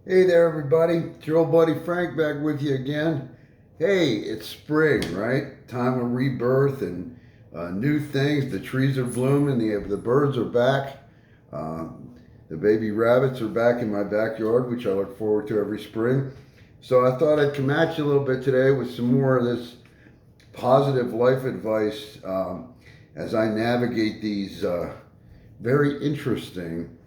Hey there, everybody. It's your old buddy Frank back with you again. Hey, it's spring, right? Time of rebirth and new things. The trees are blooming. The birds are back. The baby rabbits are back in my backyard, which I look forward to every spring. So I thought I'd come at you a little bit today with some more of this positive life advice as I navigate these very interesting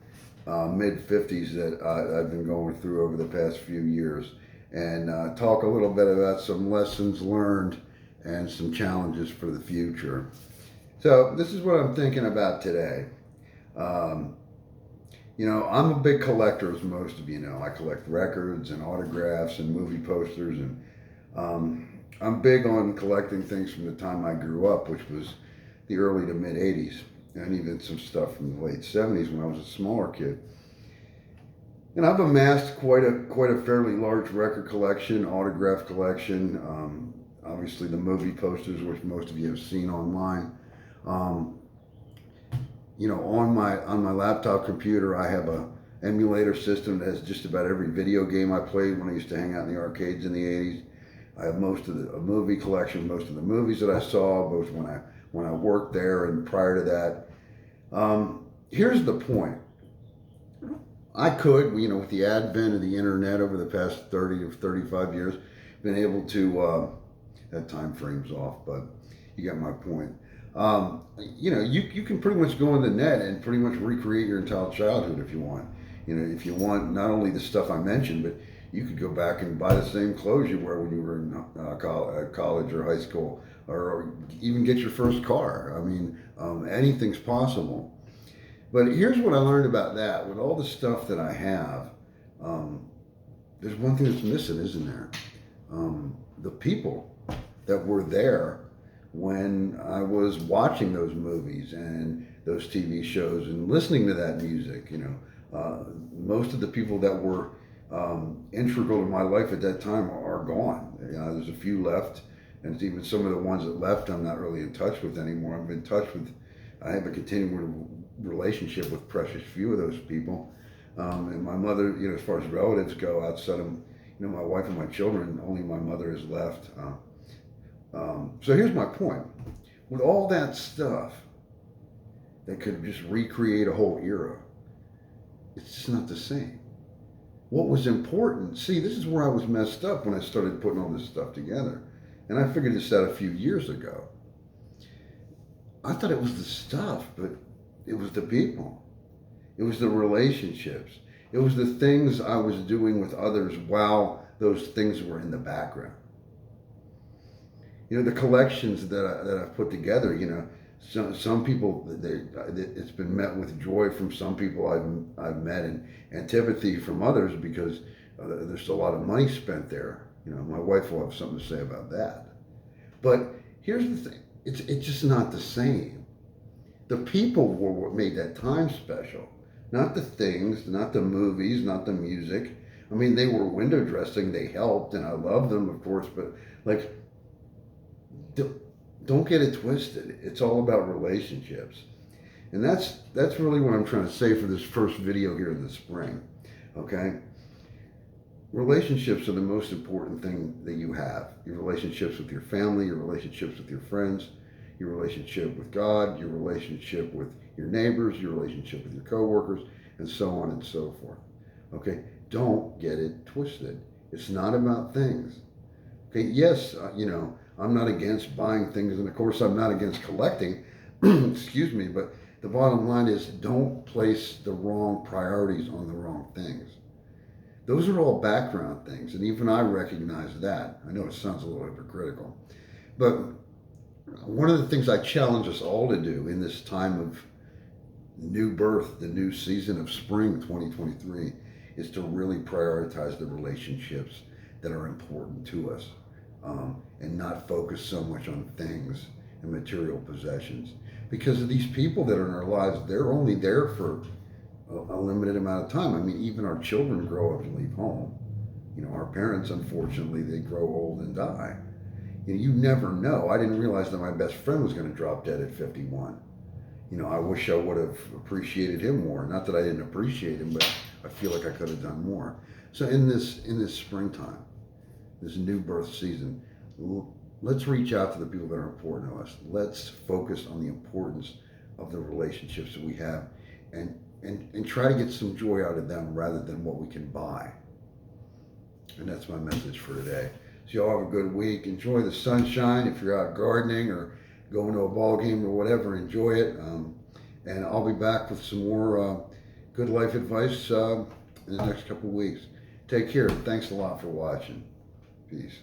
mid 50s that I've been going through over the past few years and talk a little bit about some lessons learned and some challenges for the future. So, this is what I'm thinking about today. Um, I'm a big collector, as most of you know. I collect records and autographs and movie posters, and I'm big on collecting things from the time I grew up, which was the early to mid 80s, and even some stuff from the late 70s when I was a smaller kid. And I've amassed quite a fairly large record collection, autograph collection. Obviously, the movie posters, which most of you have seen online. Um, on my laptop computer, I have a emulator system that has just about every video game I played when I used to hang out in the arcades in the '80s. I have most of the a movie collection, most of the movies that I saw, both when I worked there and prior to that. Here's the point. I could, with the advent of the internet over the past 30 to 35 years, been able to, that time frame's off, but you get my point. You can pretty much go on the net and pretty much recreate your entire childhood if you want. If you want not only the stuff I mentioned, but you could go back and buy the same clothes you wore when you were in college or high school, or even get your first car. I mean, anything's possible. But here's what I learned about that. With all the stuff that I have, um, there's one thing that's missing, isn't there? The people that were there when I was watching those movies and those TV shows and listening to that music. Most of the people that were integral to my life at that time are gone. There's a few left, and even some of the ones that left, I'm not really in touch with anymore. I'm in touch with. I have a continuing relationship with precious few of those people. And my mother, as far as relatives go, outside of my wife and my children, only my mother is left. So here's my point: with all that stuff that could just recreate a whole era, it's just not the same. What was important? See, this is where I was messed up when I started putting all this stuff together, and I figured this out a few years ago. I thought it was the stuff, but it was the people. It was the relationships. It was the things I was doing with others while those things were in the background. The collections that I've put together. Some people it's been met with joy from some people I've met, and antipathy from others because there's a lot of money spent there. My wife will have something to say about that. But here's the thing: it's just not the same. The people were what made that time special, not the things, not the movies, not the music. I mean, they were window dressing, they helped, and I love them, of course, but like, don't get it twisted. It's all about relationships. And that's really what I'm trying to say for this first video here in the spring. Okay? Relationships are the most important thing that you have. Your relationships with your family, your relationships with your friends, your relationship with God, your relationship with your neighbors, your relationship with your coworkers, and so on and so forth. Okay? Don't get it twisted. It's not about things. Okay? Yes, I'm not against buying things, and of course, I'm not against collecting. Excuse me, but the bottom line is don't place the wrong priorities on the wrong things. Those are all background things, and even I recognize that. I know it sounds a little hypocritical, but one of the things I challenge us all to do in this time of new birth, the new season of spring 2023, is to really prioritize the relationships that are important to us, and not focus so much on things and material possessions. Because of these people that are in our lives, they're only there for a limited amount of time. I mean, even our children grow up and leave home. Our parents, unfortunately, they grow old and die. You never know. I didn't realize that my best friend was going to drop dead at 51. I wish I would have appreciated him more. Not that I didn't appreciate him, but I feel like I could have done more. So in this springtime, this new birth season, let's reach out to the people that are important to us. Let's focus on the importance of the relationships that we have, and try to get some joy out of them rather than what we can buy. And that's my message for today. So y'all have a good week. Enjoy the sunshine. If you're out gardening or going to a ball game or whatever, enjoy it. And I'll be back with some more good life advice in the next couple of weeks. Take care. Thanks a lot for watching. Peace.